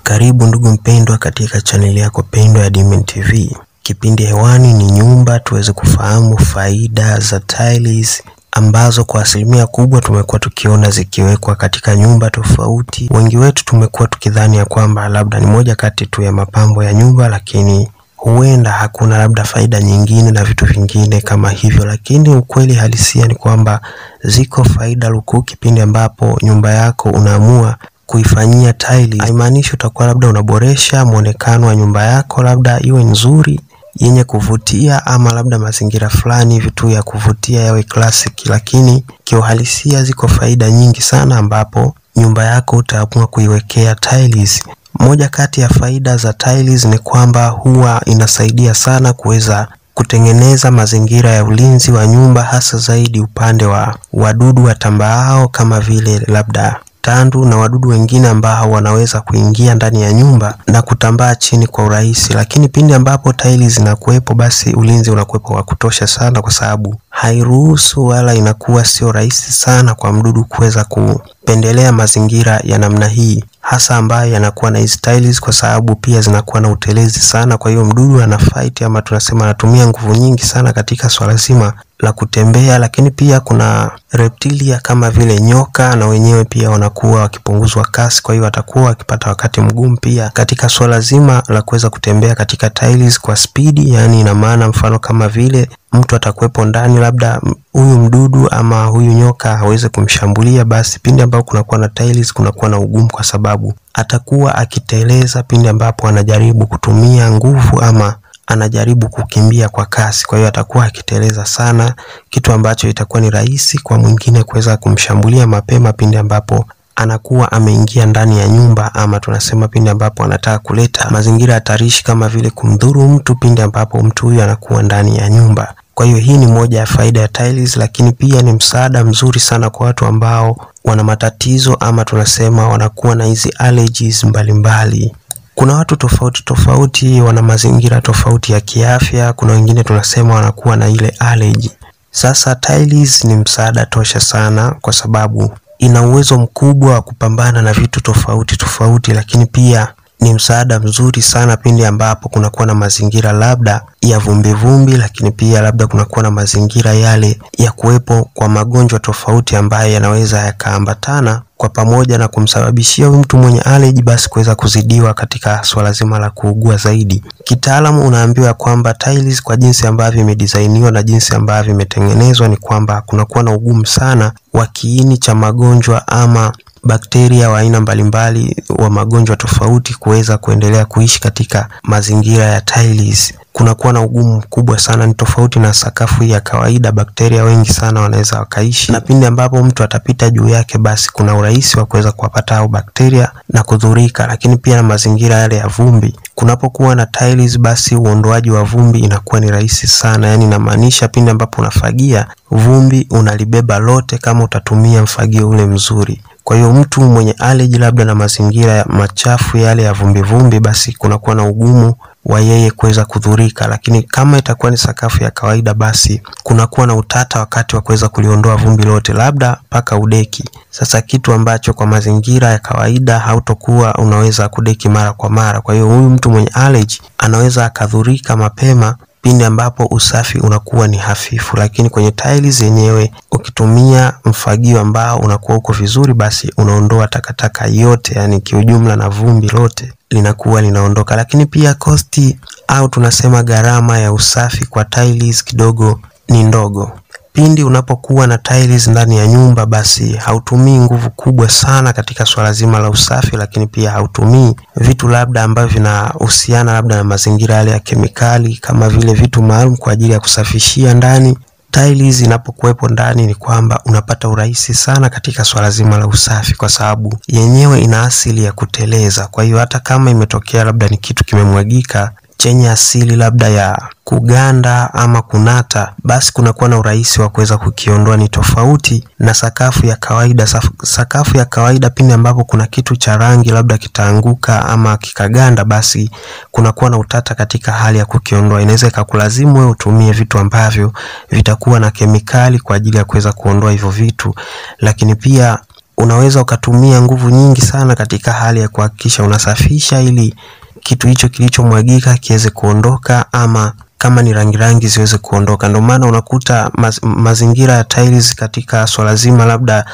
Karibu ndugu mpendwa katika chaneli yako pendwa ya Diamond TV. Kipindi hewani ni nyumba, tuweze kufahamu faida za tiles ambazo kwa asilimia kubwa tumekuwa tukiona zikiwekwa katika nyumba tofauti. Wengi wetu tumekuwa tukidhani ya kwamba labda ni moja kati tu ya mapambo ya nyumba, lakini huenda hakuna labda faida nyingine na vitu vingine kama hivyo, lakini ukweli halisia ni kwamba ziko faida lukuki pindi ambapo nyumba yako unaamua kuifanyia tiles. Haimaanishi utakuwa labda unaboresha muonekano wa nyumba yako, labda iwe nzuri yenye kuvutia, ama labda mazingira fulani vitu ya kuvutia yawe classic, lakini kiuhalisia ziko faida nyingi sana ambapo nyumba yako utaamua kuiwekea tiles. Moja kati ya faida za tiles ni kwamba huwa inasaidia sana kuweza kutengeneza mazingira ya ulinzi wa nyumba, hasa zaidi upande wa wadudu watambaao kama vile labda tandu na wadudu wengine ambao wanaweza kuingia ndani ya nyumba na kutambaa chini kwa urahisi. Lakini pindi ambapo tiles zinakuepo, basi ulinzi unakuepo wa kutosha sana, kwa sababu hairuhusu wala inakuwa sio rahisi sana kwa mdudu kuweza kupendelea mazingira ya namna hii, hasa ambayo yanakuwa na hizi tiles, kwa sababu pia zinakuwa na utelezi sana. Kwa hiyo mdudu ana fight, ama tunasema anatumia nguvu nyingi sana katika swala zima la kutembea. Lakini pia kuna reptilia kama vile nyoka, na wenyewe pia wanakuwa wakipunguzwa kasi, kwa hiyo watakuwa wakipata wakati mgumu pia katika swala zima la kuweza kutembea katika tiles kwa speed. Yani ina maana mfano kama vile mtu atakuepo ndani, labda huyu mdudu ama huyu nyoka hawezi kumshambulia, basi pindi ambapo kunakuwa na tiles kunakuwa na ugumu, kwa sababu atakuwa akiteleza pindi ambapo anajaribu kutumia nguvu ama anajaribu kukimbia kwa kasi. Kwa hiyo atakuwa akiteleza sana, kitu ambacho itakuwa ni rahisi kwa mwingine kuweza kumshambulia mapema pindi ambapo anakuwa ameingia ndani ya nyumba, ama tunasema pindi ambapo anataka kuleta mazingira hatarishi kama vile kumdhuru mtu pindi ambapo mtu huyu anakuwa ndani ya nyumba. Kwa hiyo hii ni moja ya faida ya tiles, lakini pia ni msaada mzuri sana kwa watu ambao wana matatizo, ama tunasema wanakuwa na hizi allergies mbalimbali. Kuna watu tofauti wana mazingira tofauti ya kiafya, kuna wengine tunasema wanakuwa na ile allergy. Sasa tiles ni msaada tosha sana, kwa sababu ina uwezo mkubwa wa kupambana na vitu tofauti, lakini pia ni msaada mzuri sana pindi ambapo kunakuwa na mazingira labda ya vumbi, lakini pia labda kunakuwa na mazingira yale ya kuwepo kwa magonjwa tofauti ambayo yanaweza yakaambatana kwa pamoja na kumsababishia mtu mwenye allergy basi kuweza kuzidiwa katika swala zima la kuugua zaidi. Kitaalamu unaambiwa kwamba tiles kwa jinsi ambavyo imedesigniwa na jinsi ambavyo imetengenezwa ni kwamba kunakuwa na ugumu sana wa kiini cha magonjwa ama bakteria wa aina mbalimbali wa magonjwa tofauti kuweza kuendelea kuishi katika mazingira ya tiles. Kunakuwa na ugumu mkubwa sana, ni tofauti na sakafu ya kawaida. Bakteria wengi sana wanaweza wakaishi, na pindi ambapo mtu atapita juu yake basi kuna urahisi wa kuweza kuwapata hao bakteria na kudhurika. Lakini pia na mazingira yale ya vumbi, kunapokuwa na tiles basi uondoaji wa vumbi inakuwa ni rahisi sana. Yani inamaanisha pindi ambapo unafagia, vumbi unalibeba lote kama utatumia mfagio ule mzuri. Kwa hiyo mtu mwenye allergy labda na mazingira ya machafu yale ya vumbi, basi kunakuwa na ugumu wa yeye kuweza kudhurika. Lakini kama itakuwa ni sakafu ya kawaida, basi kunakuwa na utata wakati wa kuweza kuliondoa vumbi lote, labda paka udeki. Sasa kitu ambacho kwa mazingira ya kawaida hautokuwa unaweza kudeki mara kwa mara. Kwa hiyo huyu mtu mwenye allergy anaweza akadhurika mapema pindi ambapo usafi unakuwa ni hafifu. Lakini kwenye tiles yenyewe ukitumia mfagio ambao unakuwa uko vizuri, basi unaondoa takataka yote, yani kiujumla na vumbi lote linakuwa linaondoka. Lakini pia kosti au tunasema gharama ya usafi kwa tiles kidogo ni ndogo. Pindi unapokuwa na tiles ndani ya nyumba, basi hautumii nguvu kubwa sana katika swala zima la usafi, lakini pia hautumii vitu labda ambavyo vinahusiana labda na mazingira yale ya kemikali kama vile vitu maalum kwa ajili ya kusafishia ndani. Tiles inapokuwepo ndani ni kwamba unapata urahisi sana katika swala zima la usafi, kwa sababu yenyewe ina asili ya kuteleza. Kwa hiyo hata kama imetokea labda ni kitu kimemwagika chenye asili labda ya kuganda ama kunata, basi kunakuwa na urahisi wa kuweza kukiondoa. Ni tofauti na sakafu ya kawaida. Sakafu ya kawaida pindi ambapo kuna kitu cha rangi labda kitaanguka ama kikaganda, basi kunakuwa na utata katika hali ya kukiondoa. Inaweza ikakulazimu wewe utumie vitu ambavyo vitakuwa na kemikali kwa ajili ya kuweza kuondoa hivyo vitu. Lakini pia unaweza ukatumia nguvu nyingi sana katika hali ya kuhakikisha unasafisha ili kitu hicho kilichomwagika kiweze kuondoka, ama kama ni rangi ziweze kuondoka. Ndio maana unakuta mazingira ya tiles katika swala zima labda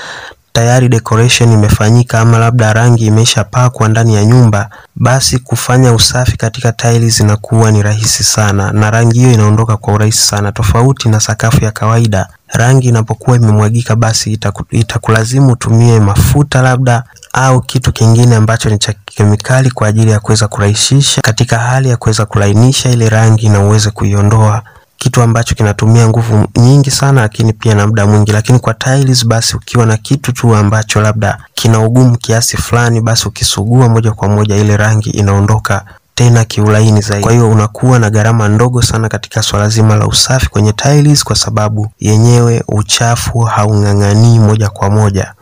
tayari decoration imefanyika ama labda rangi imeshapakwa ndani ya nyumba, basi kufanya usafi katika tiles inakuwa ni rahisi sana na rangi hiyo inaondoka kwa urahisi sana, tofauti na sakafu ya kawaida. Rangi inapokuwa imemwagika basi itakulazimu utumie mafuta labda au kitu kingine ambacho ni cha kemikali kwa ajili ya kuweza kurahisisha katika hali ya kuweza kulainisha ile rangi na uweze kuiondoa, kitu ambacho kinatumia nguvu nyingi sana lakini pia na muda mwingi. Lakini kwa tiles basi ukiwa na kitu tu ambacho labda kina ugumu kiasi fulani, basi ukisugua moja kwa moja ile rangi inaondoka tena kiulaini zaidi. Kwa hiyo unakuwa na gharama ndogo sana katika swala zima la usafi kwenye tiles, kwa sababu yenyewe uchafu haung'ang'anii moja kwa moja.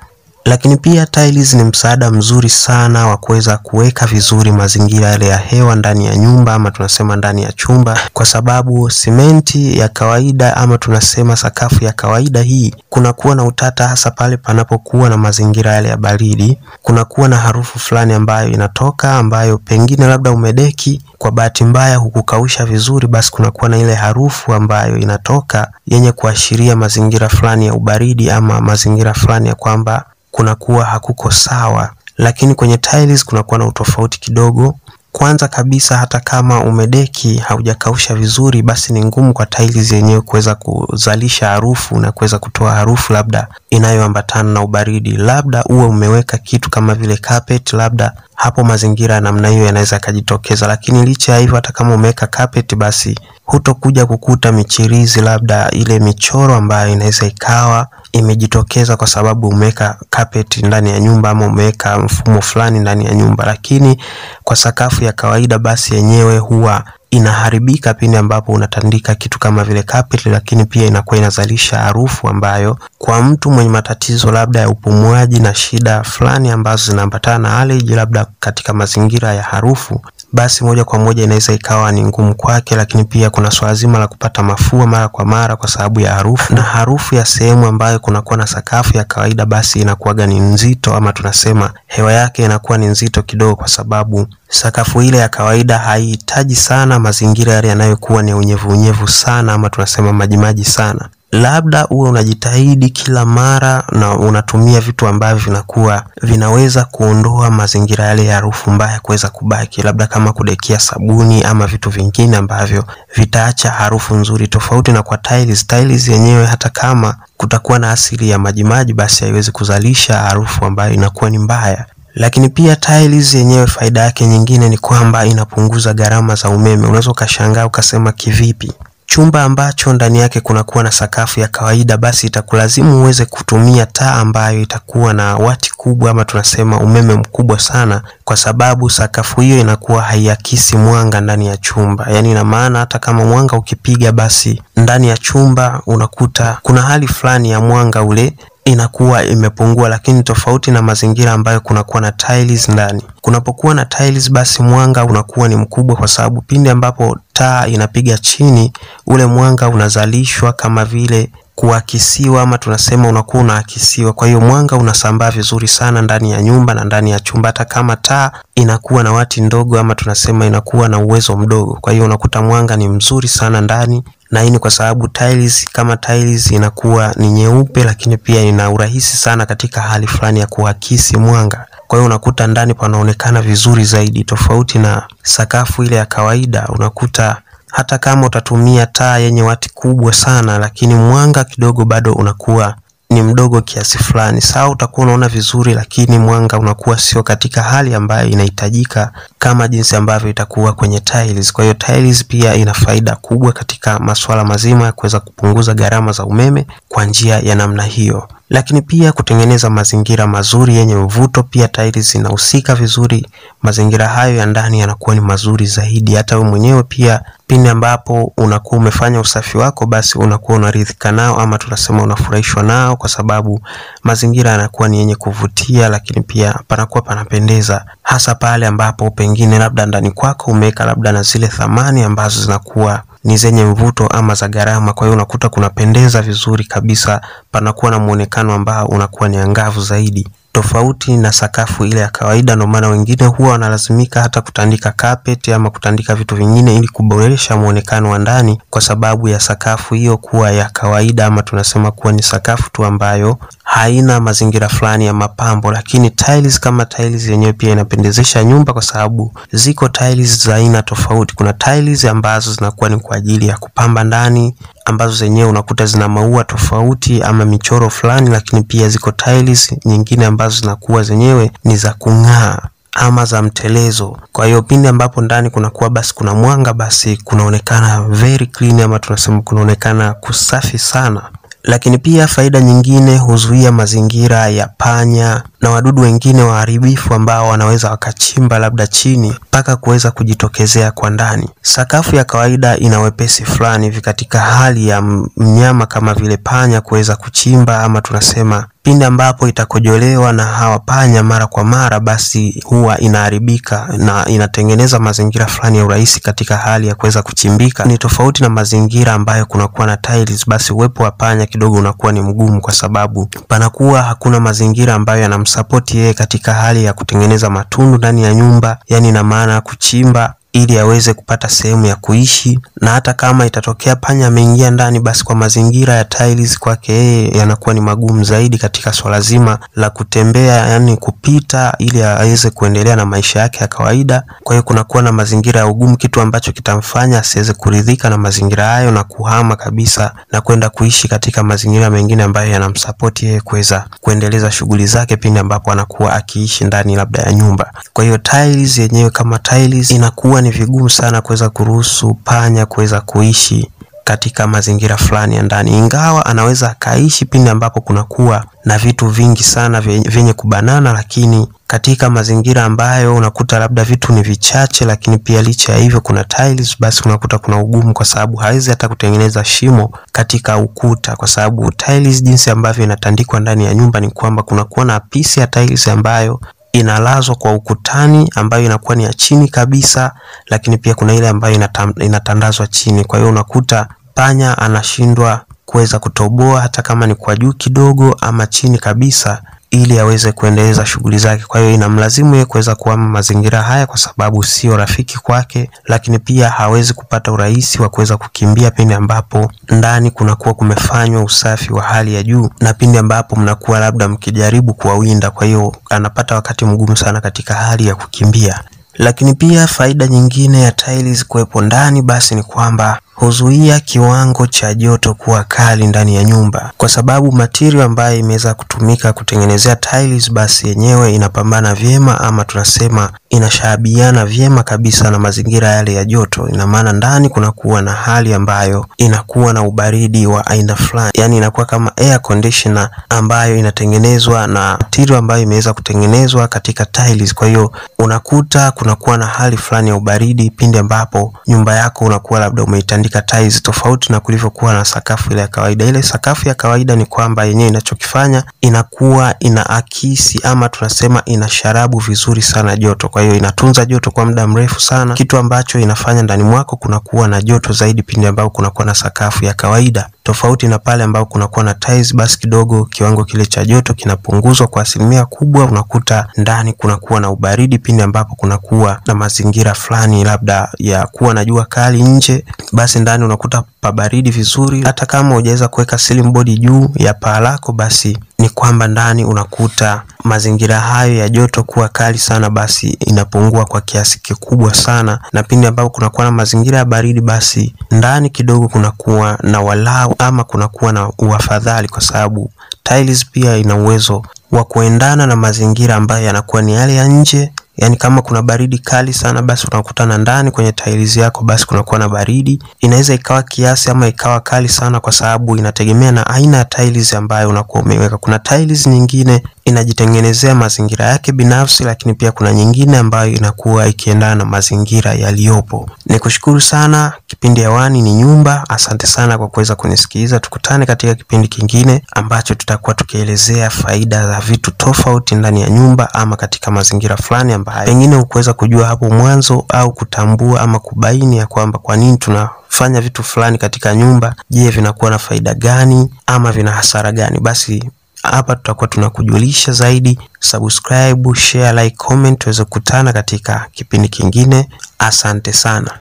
Lakini pia tiles ni msaada mzuri sana wa kuweza kuweka vizuri mazingira yale ya hewa ndani ya nyumba ama tunasema ndani ya chumba, kwa sababu simenti ya kawaida ama tunasema sakafu ya kawaida hii kunakuwa na utata, hasa pale panapokuwa na mazingira yale ya baridi. Kunakuwa na harufu fulani ambayo inatoka, ambayo pengine labda umedeki kwa bahati mbaya hukukausha vizuri, basi kunakuwa na ile harufu ambayo inatoka yenye kuashiria mazingira fulani ya ubaridi ama mazingira fulani ya kwamba kunakuwa hakuko sawa. Lakini kwenye tiles kunakuwa na utofauti kidogo. Kwanza kabisa, hata kama umedeki haujakausha vizuri, basi ni ngumu kwa tiles yenyewe kuweza kuzalisha harufu na kuweza kutoa harufu labda inayoambatana na ubaridi. Labda uwe umeweka kitu kama vile carpet, labda hapo mazingira namna hiyo yanaweza kujitokeza. Lakini licha ya hivyo, hata kama umeweka carpet, basi hutokuja kukuta michirizi, labda ile michoro ambayo inaweza ikawa imejitokeza kwa sababu umeweka carpet ndani ya nyumba ama umeweka mfumo fulani ndani ya nyumba. Lakini kwa sakafu ya kawaida basi yenyewe huwa inaharibika pindi ambapo unatandika kitu kama vile carpet, lakini pia inakuwa inazalisha harufu ambayo kwa mtu mwenye matatizo labda ya upumuaji na shida fulani ambazo zinaambatana na allergy labda katika mazingira ya harufu, basi moja kwa moja inaweza ikawa ni ngumu kwake. Lakini pia kuna swala zima la kupata mafua mara kwa mara kwa sababu ya harufu, na harufu ya sehemu ambayo kunakuwa na sakafu ya kawaida basi inakuwa ni nzito ama tunasema hewa yake inakuwa ni nzito kidogo, kwa sababu sakafu ile ya kawaida haihitaji sana mazingira yale yanayokuwa ni unyevu sana ama tunasema majimaji sana. Labda uwe unajitahidi kila mara na unatumia vitu ambavyo vinakuwa vinaweza kuondoa mazingira yale ya harufu mbaya kuweza kubaki, labda kama kudekia sabuni ama vitu vingine ambavyo vitaacha harufu nzuri, tofauti na kwa tiles. Tiles yenyewe hata kama kutakuwa na asili ya majimaji, basi haiwezi kuzalisha harufu ambayo inakuwa ni mbaya. Lakini pia tiles yenyewe faida yake nyingine ni kwamba inapunguza gharama za umeme. Unaweza ukashangaa ukasema kivipi? Chumba ambacho ndani yake kunakuwa na sakafu ya kawaida, basi itakulazimu uweze kutumia taa ambayo itakuwa na wati kubwa ama tunasema umeme mkubwa sana, kwa sababu sakafu hiyo inakuwa haiakisi mwanga ndani ya chumba. Yani ina maana hata kama mwanga ukipiga, basi ndani ya chumba unakuta kuna hali fulani ya mwanga ule inakuwa imepungua. Lakini tofauti na mazingira ambayo kunakuwa na tiles ndani, kunapokuwa na tiles basi mwanga unakuwa ni mkubwa, kwa sababu pindi ambapo taa inapiga chini, ule mwanga unazalishwa kama vile kuakisiwa ama tunasema unakuwa unaakisiwa. Kwa hiyo mwanga unasambaa vizuri sana ndani ya nyumba na ndani ya chumba, hata kama taa inakuwa na wati ndogo ama tunasema inakuwa na uwezo mdogo. Kwa hiyo unakuta mwanga ni mzuri sana ndani, na hii ni kwa sababu tiles inakuwa ni nyeupe, lakini pia ina urahisi sana katika hali fulani ya kuakisi mwanga. Kwa hiyo unakuta ndani panaonekana vizuri zaidi, tofauti na sakafu ile ya kawaida. Unakuta hata kama utatumia taa yenye wati kubwa sana, lakini mwanga kidogo bado unakuwa ni mdogo kiasi fulani. Sawa, utakuwa unaona vizuri, lakini mwanga unakuwa sio katika hali ambayo inahitajika kama jinsi ambavyo itakuwa kwenye tiles. Kwa hiyo tiles pia ina faida kubwa katika masuala mazima ya kuweza kupunguza gharama za umeme kwa njia ya namna hiyo. Lakini pia kutengeneza mazingira mazuri yenye mvuto, pia tiles inahusika vizuri. Mazingira hayo ya ndani yanakuwa ni mazuri zaidi. Hata wewe mwenyewe pia pindi ambapo unakuwa umefanya usafi wako, basi unakuwa unaridhika nao ama tunasema unafurahishwa nao, kwa sababu mazingira yanakuwa ni yenye kuvutia, lakini pia panakuwa panapendeza, hasa pale ambapo pengine labda ndani kwako umeweka labda na zile thamani ambazo zinakuwa ni zenye mvuto ama za gharama. Kwa hiyo unakuta kunapendeza vizuri kabisa, panakuwa na muonekano ambao unakuwa ni angavu zaidi. tofauti na sakafu ile ya kawaida. Ndio maana wengine huwa wanalazimika hata kutandika carpet ama kutandika vitu vingine ili kuboresha muonekano wa ndani, kwa sababu ya sakafu hiyo kuwa ya kawaida, ama tunasema kuwa ni sakafu tu ambayo haina mazingira fulani ya mapambo. Lakini tiles kama tiles yenyewe pia inapendezesha nyumba, kwa sababu ziko tiles za aina tofauti. Kuna tiles ambazo zinakuwa ni kwa ajili ya kupamba ndani, ambazo zenyewe unakuta zina maua tofauti ama michoro fulani, lakini pia ziko tiles nyingine ambazo zinakuwa zenyewe ni za kung'aa ama za mtelezo. Kwa hiyo pindi ambapo ndani kunakuwa basi kuna mwanga, basi kunaonekana very clean, ama tunasema kunaonekana kusafi sana. Lakini pia faida nyingine, huzuia mazingira ya panya na wadudu wengine waharibifu ambao wanaweza wakachimba labda chini mpaka kuweza kujitokezea kwa ndani. Sakafu ya kawaida ina wepesi fulani hivi katika hali ya mnyama kama vile panya kuweza kuchimba, ama tunasema pindi ambapo itakojolewa na hawa panya mara kwa mara, basi huwa inaharibika na inatengeneza mazingira fulani ya urahisi katika hali ya kuweza kuchimbika. Ni tofauti na mazingira ambayo kunakuwa na tiles, basi uwepo wa panya kidogo unakuwa ni mgumu, kwa sababu panakuwa hakuna mazingira ambayo yanamsupport yeye katika hali ya kutengeneza matundu ndani ya nyumba, yani ina maana kuchimba ili aweze kupata sehemu ya kuishi. Na hata kama itatokea panya ameingia ndani, basi kwa mazingira ya tiles kwake yeye yanakuwa ni magumu zaidi katika swala zima la kutembea, yani kupita ili aweze kuendelea na maisha yake ya kawaida. Kwa hiyo kunakuwa na mazingira ya ugumu, kitu ambacho kitamfanya asiweze kuridhika na mazingira hayo na kuhama kabisa na kwenda kuishi katika mazingira mengine ambayo yanamsupport yeye kuweza kuendeleza shughuli zake pindi ambapo anakuwa akiishi ndani labda ya nyumba. Kwa hiyo tiles yenyewe kama tiles inakuwa ni vigumu sana kuweza kuruhusu panya kuweza kuishi katika mazingira fulani ya ndani, ingawa anaweza akaishi pindi ambapo kunakuwa na vitu vingi sana vyenye kubanana. Lakini katika mazingira ambayo unakuta labda vitu ni vichache, lakini pia licha ya hivyo kuna tiles, basi unakuta kuna ugumu, kwa sababu hawezi hata kutengeneza shimo katika ukuta, kwa sababu tiles jinsi ambavyo inatandikwa ndani ya nyumba ni kwamba kunakuwa na piece ya tiles ambayo inalazwa kwa ukutani, ambayo inakuwa ni ya chini kabisa, lakini pia kuna ile ambayo inatandazwa chini. Kwa hiyo unakuta panya anashindwa kuweza kutoboa hata kama ni kwa juu kidogo ama chini kabisa, ili aweze kuendeleza shughuli zake. Kwa hiyo inamlazimu yeye kuweza kuhama mazingira haya, kwa sababu sio rafiki kwake, lakini pia hawezi kupata urahisi wa kuweza kukimbia pindi ambapo ndani kunakuwa kumefanywa usafi wa hali ya juu, na pindi ambapo mnakuwa labda mkijaribu kuwawinda. Kwa hiyo anapata wakati mgumu sana katika hali ya kukimbia. Lakini pia faida nyingine ya tiles kuwepo ndani basi ni kwamba huzuia kiwango cha joto kuwa kali ndani ya nyumba, kwa sababu material ambayo imeweza kutumika kutengenezea tiles basi yenyewe inapambana vyema, ama tunasema inashabiana vyema kabisa na mazingira yale ya joto. Ina maana ndani kunakuwa na hali ambayo inakuwa na ubaridi wa aina fulani, yani inakuwa kama air conditioner ambayo inatengenezwa na material ambayo imeweza kutengenezwa katika tiles. Kwa hiyo unakuta kunakuwa na hali fulani ya ubaridi pindi ambapo nyumba yako unakuwa labda umeitandika tiles, tofauti na kulivyokuwa na sakafu ile ya kawaida. Ile sakafu ya kawaida ni kwamba yenyewe inachokifanya inakuwa inaakisi, ama tunasema inasharabu vizuri sana joto. Kwa hiyo inatunza joto kwa muda mrefu sana, kitu ambacho inafanya ndani mwako kunakuwa na joto zaidi pindi ambapo kunakuwa na sakafu ya kawaida. Tofauti na pale ambapo kunakuwa na tiles, basi kidogo kiwango kile cha joto kinapunguzwa kwa asilimia kubwa. Unakuta ndani kunakuwa na ubaridi pindi ambapo kunakuwa na mazingira fulani labda ya kuwa na jua kali nje, basi ndani unakuta pabaridi vizuri. Hata kama hujaweza kuweka ceiling board juu ya paa lako, basi ni kwamba ndani unakuta mazingira hayo ya joto kuwa kali sana basi inapungua kwa kiasi kikubwa sana. Na pindi ambapo kunakuwa na mazingira ya baridi, basi ndani kidogo kunakuwa na walau ama kunakuwa na uafadhali, kwa sababu tiles pia ina uwezo wa kuendana na mazingira ambayo yanakuwa ni yale ya nje. Yani kama kuna baridi kali sana, basi unakutana ndani kwenye tiles yako basi kunakuwa na baridi. Inaweza ikawa kiasi ama ikawa kali sana, kwa sababu inategemea na aina ya tiles ambayo unakuwa umeweka. Kuna tiles nyingine inajitengenezea mazingira yake binafsi, lakini pia kuna nyingine ambayo inakuwa ikiendana na mazingira yaliyopo. Nikushukuru sana. Kipindi hewani ni Nyumba. Asante sana kwa kuweza kunisikiliza. Tukutane katika kipindi kingine ambacho tutakuwa tukielezea faida za vitu tofauti ndani ya nyumba ama katika mazingira fulani ambayo pengine hukuweza kujua hapo mwanzo, au kutambua ama kubaini ya kwamba kwa nini tunafanya vitu fulani katika nyumba. Je, vinakuwa na faida gani ama vina hasara gani? Basi Hapa tutakuwa tunakujulisha zaidi. Subscribe, share, like, comment tuweze kukutana katika kipindi kingine. Asante sana.